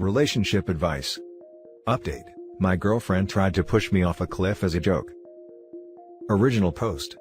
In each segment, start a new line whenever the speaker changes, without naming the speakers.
Relationship advice. Update. My girlfriend tried to push me off a cliff as a joke. Original post.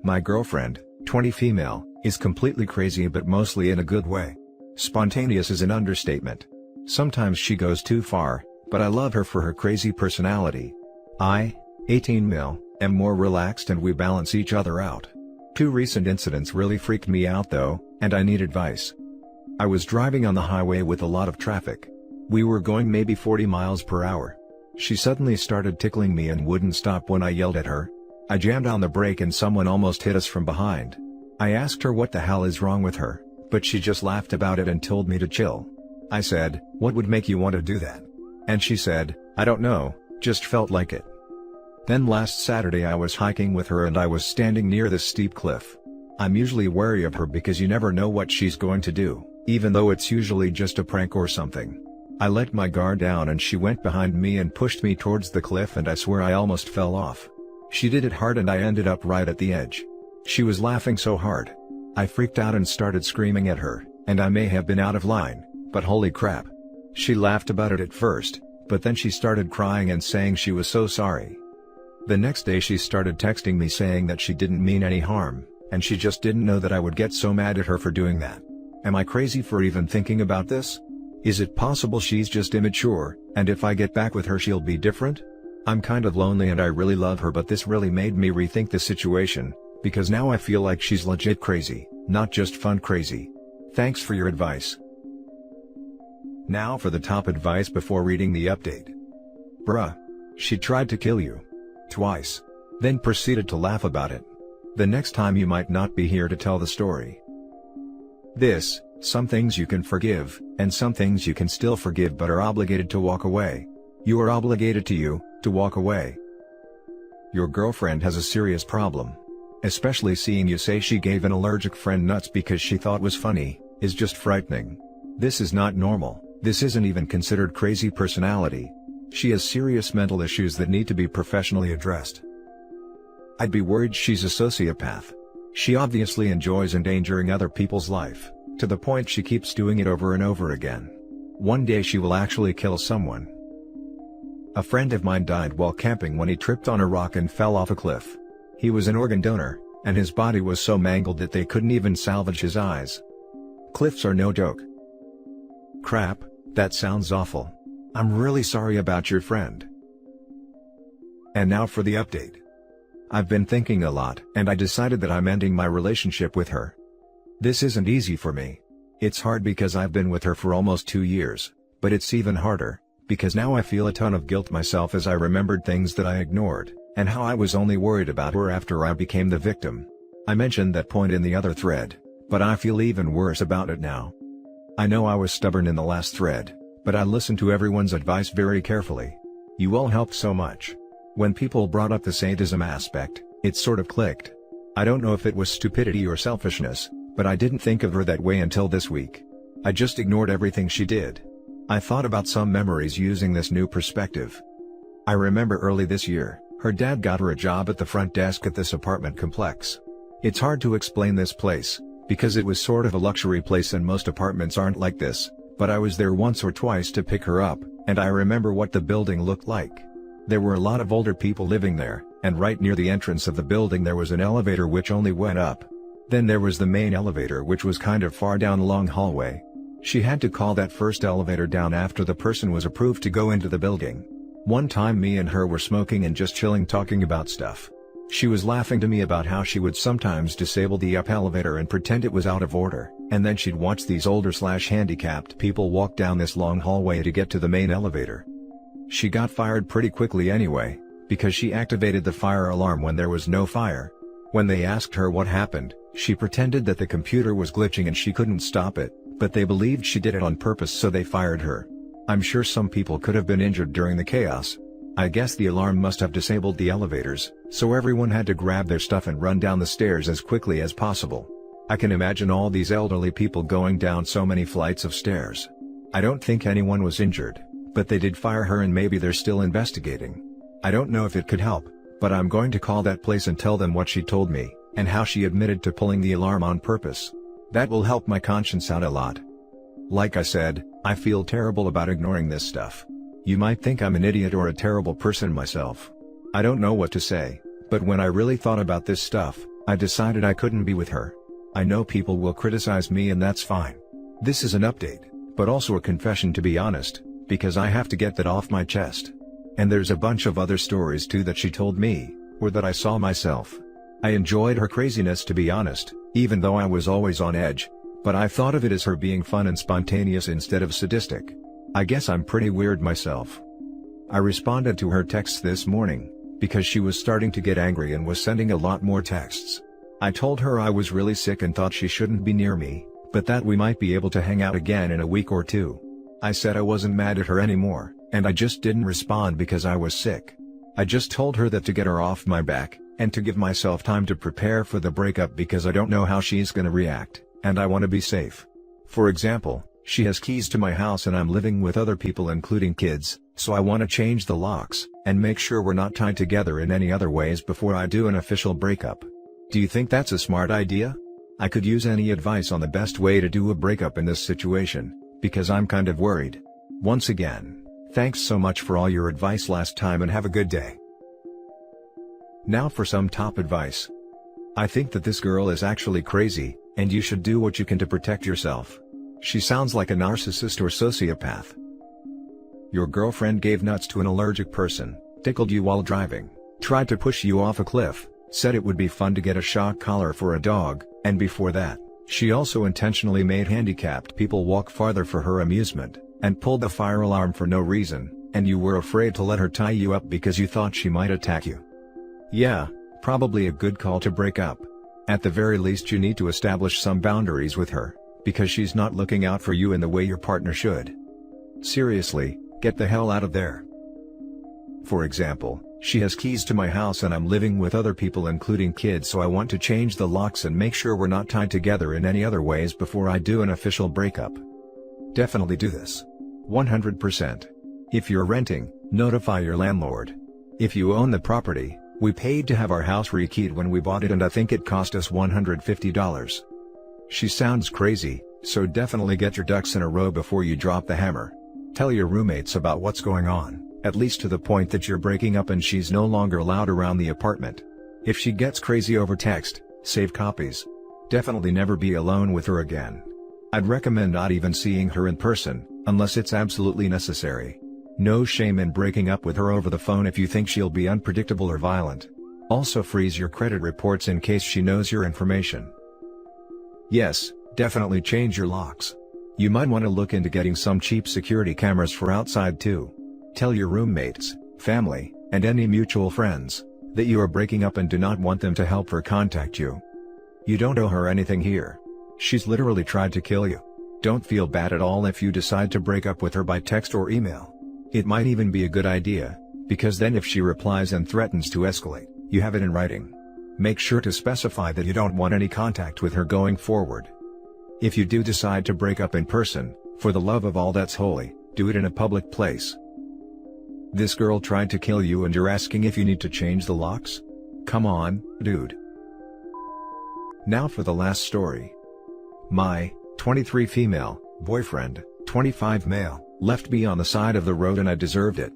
My girlfriend, 20 female, is completely crazy but mostly in a good way. Spontaneous is an understatement. Sometimes she goes too far, but I love her for her crazy personality. I, 18 male, am more relaxed and we balance each other out. Two recent incidents really freaked me out though, and I need advice. I was driving on the highway with a lot of traffic. We were going maybe 40 miles per hour. She suddenly started tickling me and wouldn't stop when I yelled at her. I jammed on the brake and someone almost hit us from behind. I asked her what the hell is wrong with her, but she just laughed about it and told me to chill. I said, "What would make you want to do that?" And she said, "I don't know, just felt like it." Then last Saturday I was hiking with her and I was standing near this steep cliff. I'm usually wary of her because you never know what she's going to do, even though it's usually just a prank or something. I let my guard down and she went behind me and pushed me towards the cliff and I swear I almost fell off. She did it hard and I ended up right at the edge. She was laughing so hard. I freaked out and started screaming at her, and I may have been out of line, but holy crap. She laughed about it at first, but then she started crying and saying she was so sorry. The next day she started texting me saying that she didn't mean any harm, and she just didn't know that I would get so mad at her for doing that. Am I crazy for even thinking about this? Is it possible she's just immature, and if I get back with her she'll be different? I'm kind of lonely and I really love her, but this really made me rethink the situation, because now I feel like she's legit crazy, not just fun crazy. Thanks for your advice. Now for the top advice before reading the update. Bruh. She tried to kill you. Twice. Then proceeded to laugh about it. The next time you might not be here to tell the story. Some things you can forgive, and some things you can still forgive but are obligated to walk away. You are obligated to walk away. Your girlfriend has a serious problem. Especially seeing you say she gave an allergic friend nuts because she thought was funny, is just frightening. This is not normal, this isn't even considered crazy personality. She has serious mental issues that need to be professionally addressed. I'd be worried she's a sociopath. She obviously enjoys endangering other people's life, to the point she keeps doing it over and over again. One day she will actually kill someone. A friend of mine died while camping when he tripped on a rock and fell off a cliff. He was an organ donor, and his body was so mangled that they couldn't even salvage his eyes. Cliffs are no joke. Crap, that sounds awful. I'm really sorry about your friend. And now for the update. I've been thinking a lot, and I decided that I'm ending my relationship with her. This isn't easy for me. It's hard because I've been with her for almost 2 years, but it's even harder, because now I feel a ton of guilt myself as I remembered things that I ignored, and how I was only worried about her after I became the victim. I mentioned that point in the other thread, but I feel even worse about it now. I know I was stubborn in the last thread, but I listened to everyone's advice very carefully. You all helped so much. When people brought up the sadism aspect, it sort of clicked. I don't know if it was stupidity or selfishness, but I didn't think of her that way until this week. I just ignored everything she did. I thought about some memories using this new perspective. I remember early this year, her dad got her a job at the front desk at this apartment complex. It's hard to explain this place, because it was sort of a luxury place and most apartments aren't like this, but I was there once or twice to pick her up, and I remember what the building looked like. There were a lot of older people living there, and right near the entrance of the building there was an elevator which only went up. Then there was the main elevator which was kind of far down a long hallway. She had to call that first elevator down after the person was approved to go into the building. One time me and her were smoking and just chilling talking about stuff. She was laughing to me about how she would sometimes disable the up elevator and pretend it was out of order, and then she'd watch these older/handicapped people walk down this long hallway to get to the main elevator. She got fired pretty quickly anyway, because she activated the fire alarm when there was no fire. When they asked her what happened, she pretended that the computer was glitching and she couldn't stop it, but they believed she did it on purpose, so they fired her. I'm sure some people could have been injured during the chaos. I guess the alarm must have disabled the elevators, so everyone had to grab their stuff and run down the stairs as quickly as possible. I can imagine all these elderly people going down so many flights of stairs. I don't think anyone was injured, but they did fire her and maybe they're still investigating. I don't know if it could help, but I'm going to call that place and tell them what she told me, and how she admitted to pulling the alarm on purpose. That will help my conscience out a lot. Like I said, I feel terrible about ignoring this stuff. You might think I'm an idiot or a terrible person myself. I don't know what to say, but when I really thought about this stuff, I decided I couldn't be with her. I know people will criticize me and that's fine. This is an update, but also a confession to be honest, because I have to get that off my chest. And there's a bunch of other stories too that she told me, or that I saw myself. I enjoyed her craziness to be honest, even though I was always on edge, but I thought of it as her being fun and spontaneous instead of sadistic. I guess I'm pretty weird myself. I responded to her texts this morning, because she was starting to get angry and was sending a lot more texts. I told her I was really sick and thought she shouldn't be near me, but that we might be able to hang out again in a week or two. I said I wasn't mad at her anymore, and I just didn't respond because I was sick. I just told her that to get her off my back, and to give myself time to prepare for the breakup because I don't know how she's gonna react, and I want to be safe. For example, she has keys to my house and I'm living with other people including kids, so I want to change the locks, and make sure we're not tied together in any other ways before I do an official breakup. Do you think that's a smart idea? I could use any advice on the best way to do a breakup in this situation, because I'm kind of worried. Once again, thanks so much for all your advice last time and have a good day. Now for some top advice. I think that this girl is actually crazy, and you should do what you can to protect yourself. She sounds like a narcissist or sociopath. Your girlfriend gave nuts to an allergic person, tickled you while driving, tried to push you off a cliff, said it would be fun to get a shock collar for a dog, and before that, she also intentionally made handicapped people walk farther for her amusement, and pulled the fire alarm for no reason, and you were afraid to let her tie you up because you thought she might attack you. Yeah, probably a good call to break up. At the very least you need to establish some boundaries with her, because she's not looking out for you in the way your partner should. Seriously, get the hell out of there. For example, she has keys to my house and I'm living with other people including kids, so I want to change the locks and make sure we're not tied together in any other ways before I do an official breakup. Definitely do this. 100%. If you're renting, notify your landlord. If you own the property, we paid to have our house rekeyed when we bought it and I think it cost us $150. She sounds crazy, so definitely get your ducks in a row before you drop the hammer. Tell your roommates about what's going on, at least to the point that you're breaking up and she's no longer allowed around the apartment. If she gets crazy over text, save copies. Definitely never be alone with her again. I'd recommend not even seeing her in person, unless it's absolutely necessary. No shame in breaking up with her over the phone if you think she'll be unpredictable or violent. Also freeze your credit reports in case she knows your information. Yes, definitely change your locks. You might want to look into getting some cheap security cameras for outside too. Tell your roommates, family, and any mutual friends that you are breaking up and do not want them to help her contact you. You don't owe her anything here. She's literally tried to kill you. Don't feel bad at all if you decide to break up with her by text or email. It might even be a good idea, because then if she replies and threatens to escalate, you have it in writing. Make sure to specify that you don't want any contact with her going forward. If you do decide to break up in person, for the love of all that's holy, do it in a public place. This girl tried to kill you and you're asking if you need to change the locks? Come on, dude. Now for the last story. My 23 female boyfriend, 25 male, left me on the side of the road and I deserved it.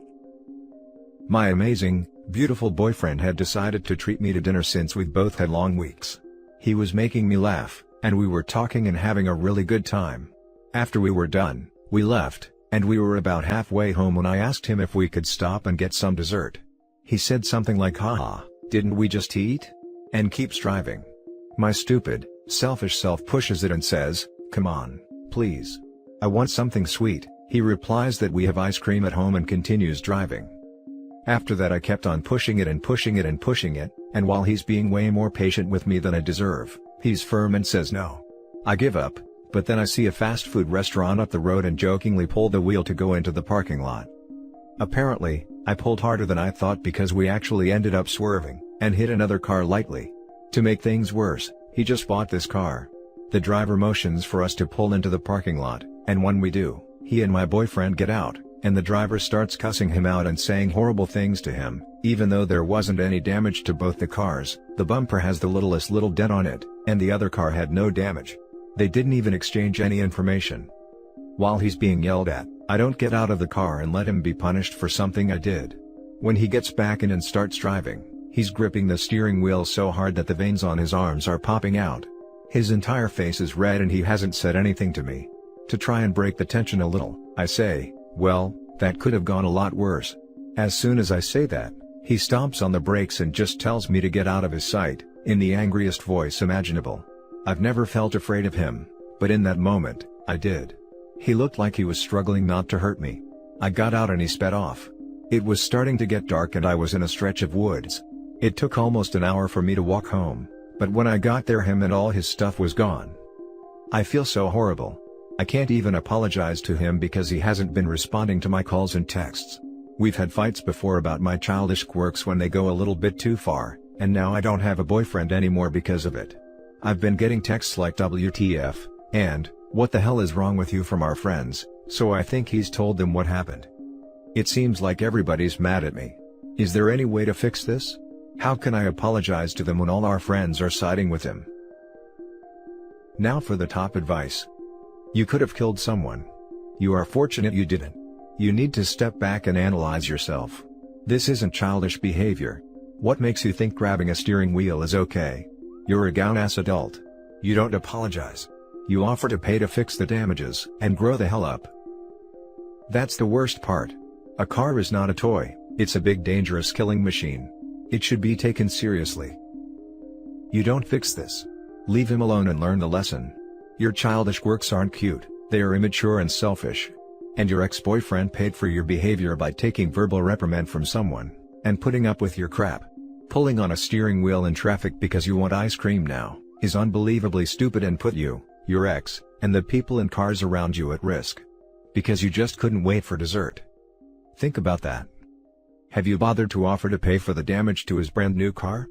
My amazing, beautiful boyfriend had decided to treat me to dinner since we've both had long weeks. He was making me laugh, and we were talking and having a really good time. After we were done, we left, and we were about halfway home when I asked him if we could stop and get some dessert. He said something like, "Haha, didn't we just eat?" and keeps driving. My stupid, selfish self pushes it and says, "Come on, please. I want something sweet." He replies that we have ice cream at home and continues driving. After that I kept on pushing it and pushing it and pushing it, and while he's being way more patient with me than I deserve, he's firm and says no. I give up, but then I see a fast food restaurant up the road and jokingly pull the wheel to go into the parking lot. Apparently, I pulled harder than I thought because we actually ended up swerving, and hit another car lightly. To make things worse, he just bought this car. The driver motions for us to pull into the parking lot, and when we do, he and my boyfriend get out, and the driver starts cussing him out and saying horrible things to him. Even though there wasn't any damage to both the cars, the bumper has the littlest little dent on it, and the other car had no damage. They didn't even exchange any information. While he's being yelled at, I don't get out of the car and let him be punished for something I did. When he gets back in and starts driving, he's gripping the steering wheel so hard that the veins on his arms are popping out. His entire face is red and he hasn't said anything to me. To try and break the tension a little, I say, "Well, that could have gone a lot worse." As soon as I say that, he stomps on the brakes and just tells me to get out of his sight, in the angriest voice imaginable. I've never felt afraid of him, but in that moment, I did. He looked like he was struggling not to hurt me. I got out and he sped off. It was starting to get dark and I was in a stretch of woods. It took almost an hour for me to walk home, but when I got there him and all his stuff was gone. I feel so horrible. I can't even apologize to him because he hasn't been responding to my calls and texts. We've had fights before about my childish quirks when they go a little bit too far, and now I don't have a boyfriend anymore because of it. I've been getting texts like WTF, and, "What the hell is wrong with you?" from our friends, so I think he's told them what happened. It seems like everybody's mad at me. Is there any way to fix this? How can I apologize to them when all our friends are siding with him? Now for the top advice. You could have killed someone. You are fortunate you didn't. You need to step back and analyze yourself. This isn't childish behavior. What makes you think grabbing a steering wheel is okay? You're a grown-ass adult. You don't apologize. You offer to pay to fix the damages and grow the hell up. That's the worst part. A car is not a toy, it's a big dangerous killing machine. It should be taken seriously. You don't fix this. Leave him alone and learn the lesson. Your childish quirks aren't cute, they are immature and selfish. And your ex-boyfriend paid for your behavior by taking verbal reprimand from someone, and putting up with your crap. Pulling on a steering wheel in traffic because you want ice cream now, is unbelievably stupid and put you, your ex, and the people in cars around you at risk. Because you just couldn't wait for dessert. Think about that. Have you bothered to offer to pay for the damage to his brand new car?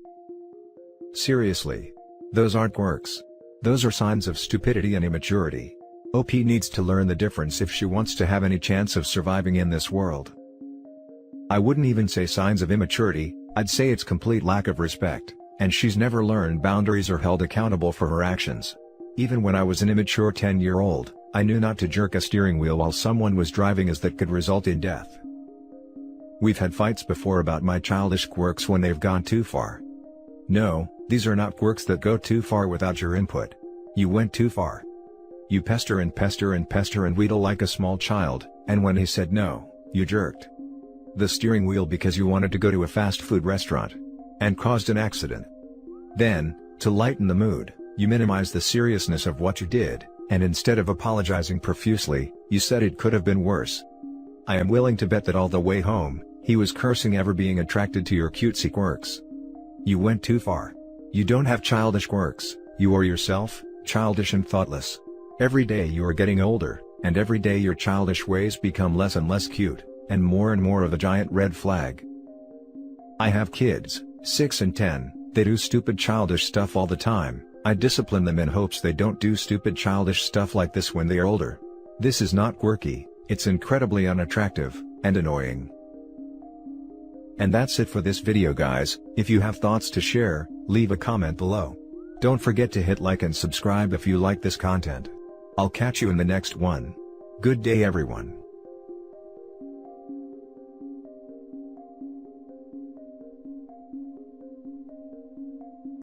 Seriously. Those aren't quirks. Those are signs of stupidity and immaturity. OP needs to learn the difference if she wants to have any chance of surviving in this world. I wouldn't even say signs of immaturity, I'd say it's complete lack of respect, and she's never learned boundaries or held accountable for her actions. Even when I was an immature 10-year-old, I knew not to jerk a steering wheel while someone was driving as that could result in death. We've had fights before about my childish quirks when they've gone too far. No, these are not quirks that go too far without your input. You went too far. You pester and pester and pester and wheedle like a small child, and when he said no, you jerked the steering wheel because you wanted to go to a fast food restaurant, and caused an accident. Then, to lighten the mood, you minimized the seriousness of what you did, and instead of apologizing profusely, you said it could have been worse. I am willing to bet that all the way home, he was cursing ever being attracted to your cutesy quirks. You went too far. You don't have childish quirks, you are yourself, childish and thoughtless. Every day you are getting older, and every day your childish ways become less and less cute, and more of a giant red flag. I have kids, 6 and 10, they do stupid childish stuff all the time. I discipline them in hopes they don't do stupid childish stuff like this when they are older. This is not quirky, it's incredibly unattractive, and annoying. And that's it for this video guys. If you have thoughts to share, leave a comment below. Don't forget to hit like and subscribe if you like this content. I'll catch you in the next one. Good day everyone.